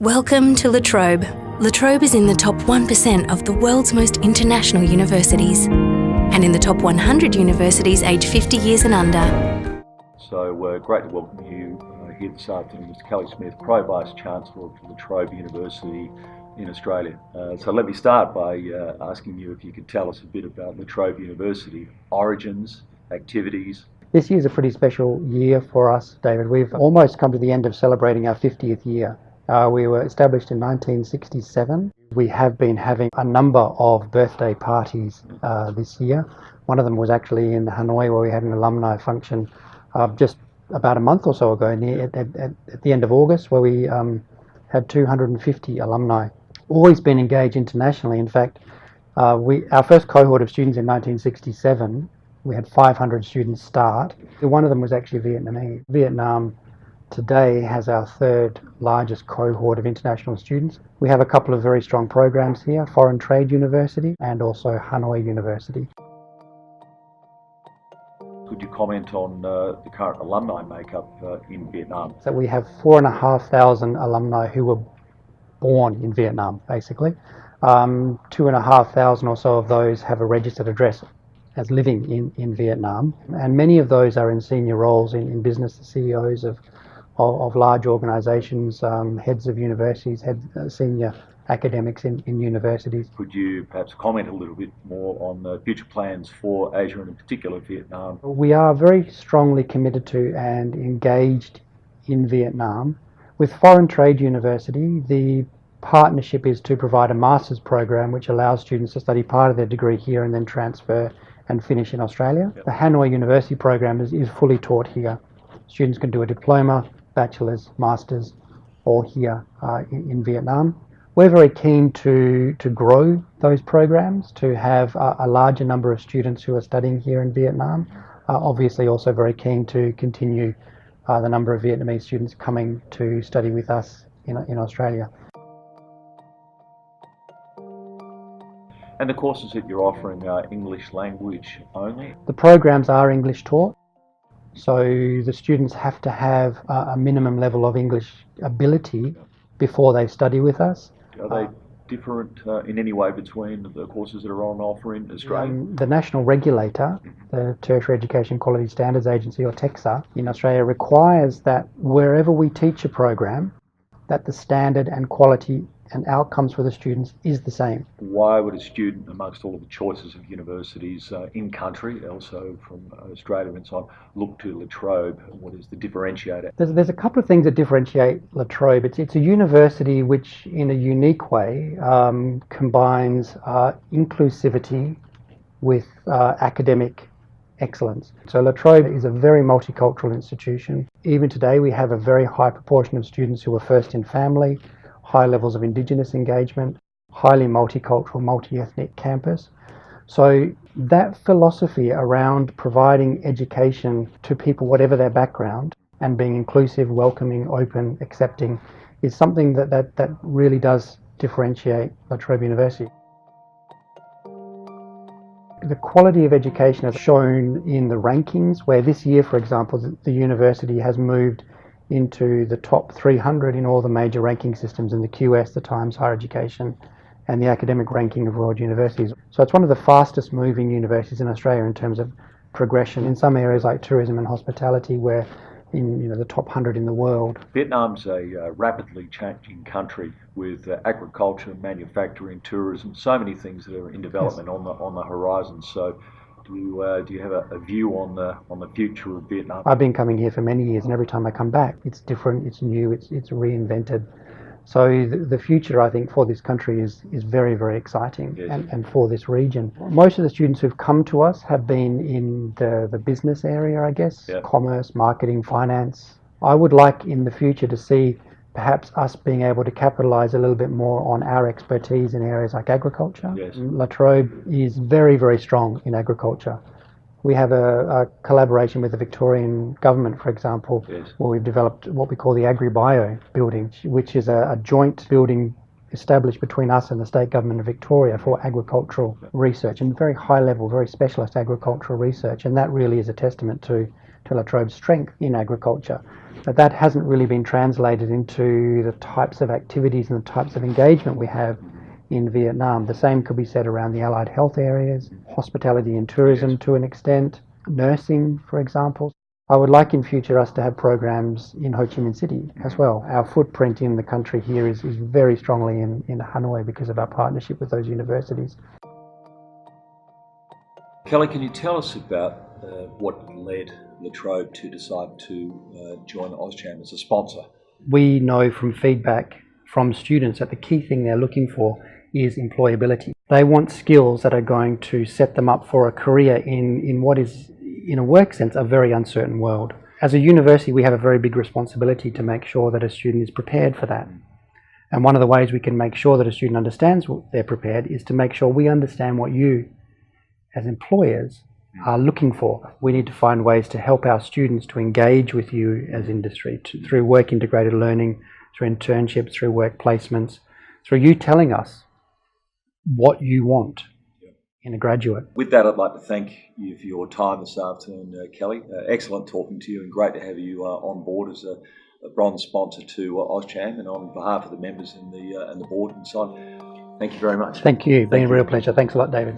Welcome to La Trobe. La Trobe is in the top 1% of the world's most international universities and in the top 100 universities aged 50 years and under. So great to welcome you here this afternoon, Mr. Kelly Smith, Pro-Vice Chancellor of La Trobe University in Australia. So let me start by asking you if you could tell us a bit about La Trobe University, origins, activities. This year's a pretty special year for us, David. We've almost come to the end of celebrating our 50th year. We were established in 1967. We have been having a number of birthday parties this year. One of them was actually in Hanoi, where we had an alumni function just about a month or so ago, at the end of August, where we had 250 alumni. Always been engaged internationally. In fact, our first cohort of students in 1967, we had 500 students start. One of them was actually Vietnamese. Vietnam today has our third largest cohort of international students. We have a couple of very strong programs here, Foreign Trade University and also Hanoi University. Could you comment on the current alumni makeup in Vietnam? So we have 4,500 alumni who were born in Vietnam, basically. 2,500 or so of those have a registered address as living in Vietnam, and many of those are in senior roles in business, the CEOs of large organisations, heads of universities, senior academics in universities. Could you perhaps comment a little bit more on the future plans for Asia and in particular Vietnam? We are very strongly committed to and engaged in Vietnam. With Foreign Trade University, the partnership is to provide a master's program which allows students to study part of their degree here and then transfer and finish in Australia. Yep. The Hanoi University program is fully taught here. Students can do a diploma, bachelor's, master's, all here in Vietnam. We're very keen to grow those programs, to have a larger number of students who are studying here in Vietnam. Obviously also very keen to continue the number of Vietnamese students coming to study with us in Australia. And the courses that you're offering are English language only? The programs are English taught. So the students have to have a minimum level of English ability before they study with us. Are they different in any way between the courses that are on offer in Australia? The national regulator, the Tertiary Education Quality Standards Agency, or TEQSA, in Australia requires that wherever we teach a program, that the standard and quality and outcomes for the students is the same. Why would a student, amongst all of the choices of universities in country, also from Australia and so on, look to La Trobe? What is the differentiator? There's a couple of things that differentiate La Trobe. It's a university which, in a unique way, combines inclusivity with academic excellence. So La Trobe is a very multicultural institution. Even today we have a very high proportion of students who are first in family, high levels of Indigenous engagement, highly multicultural, multi-ethnic campus. So that philosophy around providing education to people, whatever their background, and being inclusive, welcoming, open, accepting, is something that really does differentiate La Trobe University. The quality of education is shown in the rankings, where this year, for example, the university has moved into the top 300 in all the major ranking systems in the QS, the Times Higher Education, and the academic ranking of world universities. So it's one of the fastest moving universities in Australia in terms of progression in some areas like tourism and hospitality, where in the top 100 in the world. Vietnam's a rapidly changing country with agriculture, manufacturing, tourism, so many things that are in development. Yes. on the horizon. So do you have a view on the future of Vietnam? I've been coming here for many years, and every time I come back, it's different, it's new, it's reinvented. So the future, I think, for this country is very, very exciting. Yes. and for this region. Most of the students who've come to us have been in the business area, I guess, yeah. Commerce, marketing, finance. I would like in the future to see perhaps us being able to capitalise a little bit more on our expertise in areas like agriculture. Yes. La Trobe is very, very strong in agriculture. We have a collaboration with the Victorian government, for example, yes. where we've developed what we call the AgriBio building, which is a joint building established between us and the state government of Victoria for agricultural research, and very high level, very specialist agricultural research. And that really is a testament to to La Trobe's strength in agriculture. But that hasn't really been translated into the types of activities and the types of engagement we have in Vietnam. The same could be said around the allied health areas, hospitality and tourism to an extent, nursing, for example. I would like in future us to have programs in Ho Chi Minh City as well. Our footprint in the country here is very strongly in Hanoi because of our partnership with those universities. Kelly, can you tell us about what led La Trobe to decide to join AusCham as a sponsor? We know from feedback from students that the key thing they're looking for is employability. They want skills that are going to set them up for a career in what is, in a work sense, a very uncertain world. As a university, we have a very big responsibility to make sure that a student is prepared for that. And one of the ways we can make sure that a student understands they're prepared is to make sure we understand what you, as employers, are looking for. We need to find ways to help our students to engage with you as industry through work integrated learning, through internships, through work placements, through you telling us what you want in a graduate. With that, I'd like to thank you for your time this afternoon, Kelly. Excellent talking to you, and great to have you on board as a bronze sponsor to AusCham, and on behalf of the members and the board and so on. Thank you very much. Thank you. Been a real pleasure. Thanks a lot, David.